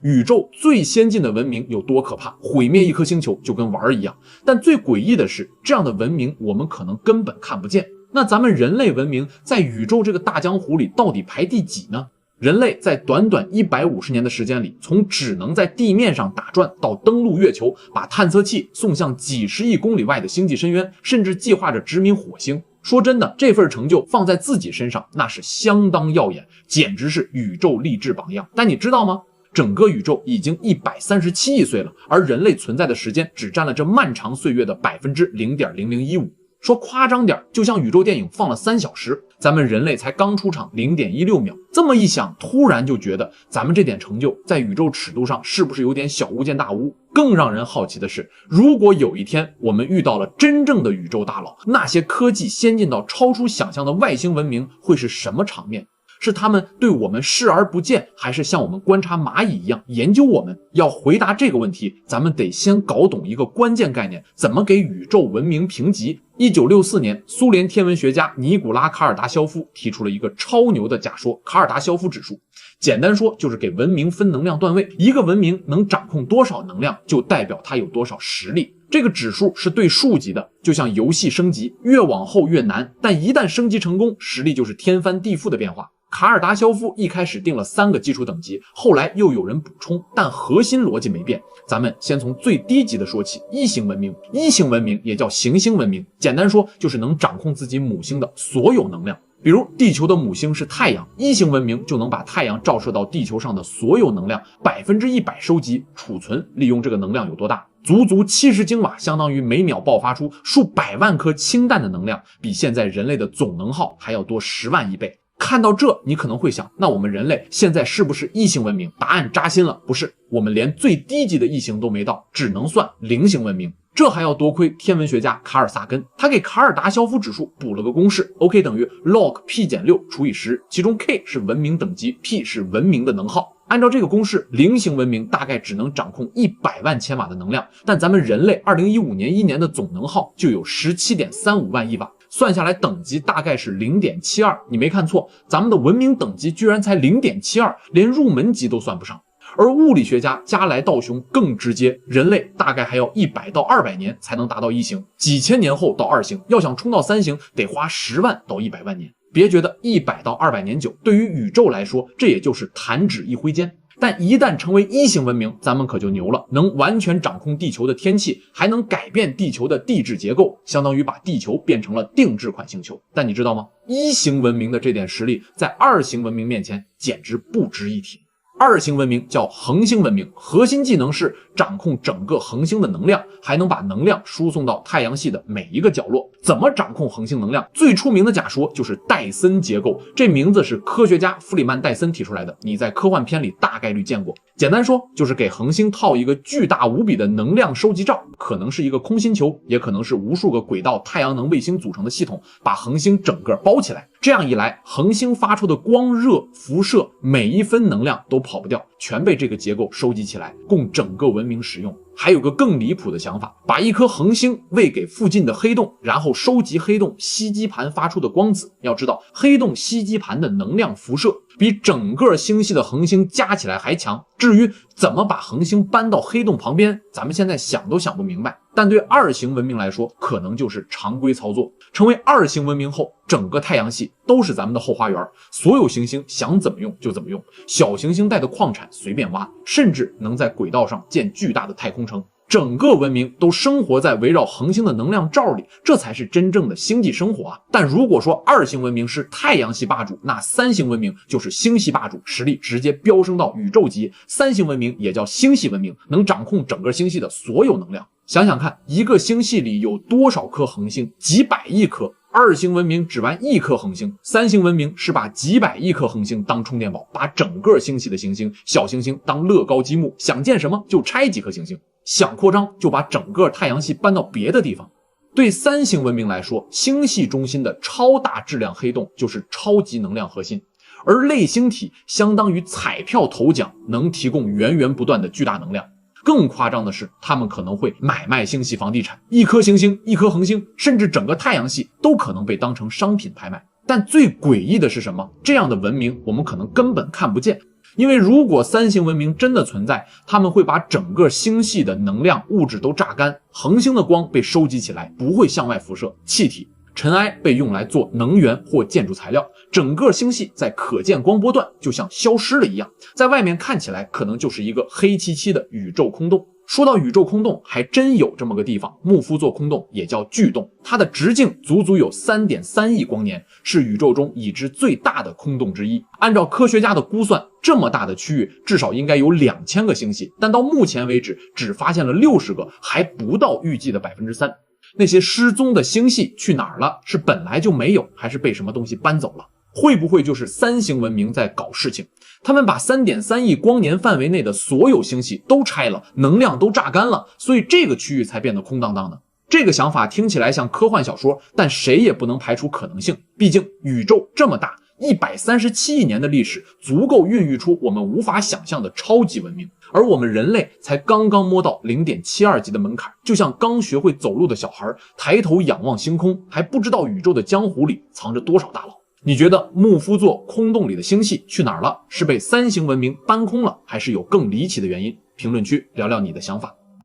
宇宙最先进的文明有多可怕，毁灭一颗星球就跟玩一样。但最诡异的是，这样的文明我们可能根本看不见。那咱们人类文明在宇宙这个大江湖里到底排第几呢？人类在短短150年的时间里，从只能在地面上打转到登陆月球，把探测器送向几十亿公里外的星际深渊，甚至计划着殖民火星。说真的，这份成就放在自己身上那是相当耀眼，简直是宇宙励志榜样。但你知道吗？整个宇宙已经137亿岁了，而人类存在的时间只占了这漫长岁月的 0.0015%。说夸张点，就像宇宙电影放了3小时，咱们人类才刚出场 0.16秒。这么一想，突然就觉得咱们这点成就在宇宙尺度上是不是有点小巫见大巫？更让人好奇的是，如果有一天我们遇到了真正的宇宙大佬，那些科技先进到超出想象的外星文明会是什么场面？是他们对我们视而不见，还是像我们观察蚂蚁一样研究我们？要回答这个问题，咱们得先搞懂一个关键概念，怎么给宇宙文明评级。1964年，苏联天文学家尼古拉·卡尔达肖夫提出了一个超牛的假说——卡尔达肖夫指数。简单说，就是给文明分能量段位，一个文明能掌控多少能量，就代表它有多少实力。这个指数是对数级的，就像游戏升级，越往后越难，但一旦升级成功，实力就是天翻地覆的变化。卡尔达肖夫一开始定了3个基础等级，后来又有人补充，但核心逻辑没变。咱们先从最低级的说起，一型文明。一型文明也叫行星文明，简单说就是能掌控自己母星的所有能量。比如地球的母星是太阳，一型文明就能把太阳照射到地球上的所有能量100%收集储存，利用这个能量有多大？足足70京瓦，相当于每秒爆发出数百万颗氢弹的能量，比现在人类的总能耗还要多10万亿倍。看到这，你可能会想，那我们人类现在是不是异形文明？答案扎心了，不是，我们连最低级的异形都没到，只能算0型文明。这还要多亏天文学家卡尔萨根，他给卡尔达肖夫指数补了个公式 ，OK 等于 log P-6除以10，其中 K 是文明等级 ，P 是文明的能耗。按照这个公式，0型文明大概只能掌控100万千瓦的能量，但咱们人类2015年1年的总能耗就有 17.35 万亿瓦。算下来等级大概是 0.72， 你没看错，咱们的文明等级居然才 0.72， 连入门级都算不上。而物理学家加来道雄更直接，人类大概还要100到200年才能达到1型，几千年后到2型，要想冲到3型得花10万到100万年。别觉得100到200年久，对于宇宙来说这也就是弹指一挥间。但一旦成为1型文明，咱们可就牛了，能完全掌控地球的天气，还能改变地球的地质结构，相当于把地球变成了定制款星球。但你知道吗？1型文明的这点实力在2型文明面前简直不值一提。2型文明叫恒星文明，核心技能是掌控整个恒星的能量，还能把能量输送到太阳系的每一个角落。怎么掌控恒星能量？最出名的假说就是戴森结构，这名字是科学家弗里曼·戴森提出来的，你在科幻片里大概率见过。简单说，就是给恒星套一个巨大无比的能量收集罩，可能是一个空心球，也可能是无数个轨道太阳能卫星组成的系统，把恒星整个包起来。这样一来，恒星发出的光、热、辐射，每一分能量都跑不掉，全被这个结构收集起来，供整个文明使用。还有个更离谱的想法，把一颗恒星喂给附近的黑洞，然后收集黑洞吸积盘发出的光子。要知道，黑洞吸积盘的能量辐射比整个星系的恒星加起来还强。至于怎么把恒星搬到黑洞旁边，咱们现在想都想不明白。但对2型文明来说，可能就是常规操作。成为2型文明后，整个太阳系都是咱们的后花园，所有行星想怎么用就怎么用，小行星带的矿产随便挖，甚至能在轨道上建巨大的太空城。整个文明都生活在围绕恒星的能量罩里，这才是真正的星际生活啊！但如果说2型文明是太阳系霸主，那3型文明就是星系霸主，实力直接飙升到宇宙级。3型文明也叫星系文明，能掌控整个星系的所有能量。想想看，一个星系里有多少颗恒星？几百亿颗。2型文明只玩1颗恒星，3型文明是把几百亿颗恒星当充电宝，把整个星系的行星、小行星当乐高积木，想建什么就拆几颗行星，想扩张就把整个太阳系搬到别的地方。对3型文明来说，星系中心的超大质量黑洞就是超级能量核心，而类星体相当于彩票头奖，能提供源源不断的巨大能量。更夸张的是，他们可能会买卖星系房地产，一颗行星、一颗恒星，甚至整个太阳系都可能被当成商品拍卖。但最诡异的是什么？这样的文明我们可能根本看不见。因为如果三星文明真的存在，他们会把整个星系的能量物质都榨干，恒星的光被收集起来，不会向外辐射，气体尘埃被用来做能源或建筑材料，整个星系在可见光波段就像消失了一样，在外面看起来可能就是一个黑漆漆的宇宙空洞。说到宇宙空洞，还真有这么个地方，木夫座空洞也叫巨洞，它的直径足足有 3.3 亿光年，是宇宙中已知最大的空洞之一。按照科学家的估算，这么大的区域至少应该有2000个星系，但到目前为止只发现了60个，还不到预计的 3%。那些失踪的星系去哪儿了？是本来就没有，还是被什么东西搬走了？会不会就是三星文明在搞事情？他们把 3.3 亿光年范围内的所有星系都拆了，能量都榨干了，所以这个区域才变得空荡荡的。这个想法听起来像科幻小说，但谁也不能排除可能性。毕竟宇宙这么大，137亿年的历史足够孕育出我们无法想象的超级文明，而我们人类才刚刚摸到 0.72 级的门槛，就像刚学会走路的小孩抬头仰望星空，还不知道宇宙的江湖里藏着多少大佬。你觉得木夫座空洞里的星系去哪儿了？是被三星文明搬空了，还是有更离奇的原因？评论区聊聊你的想法。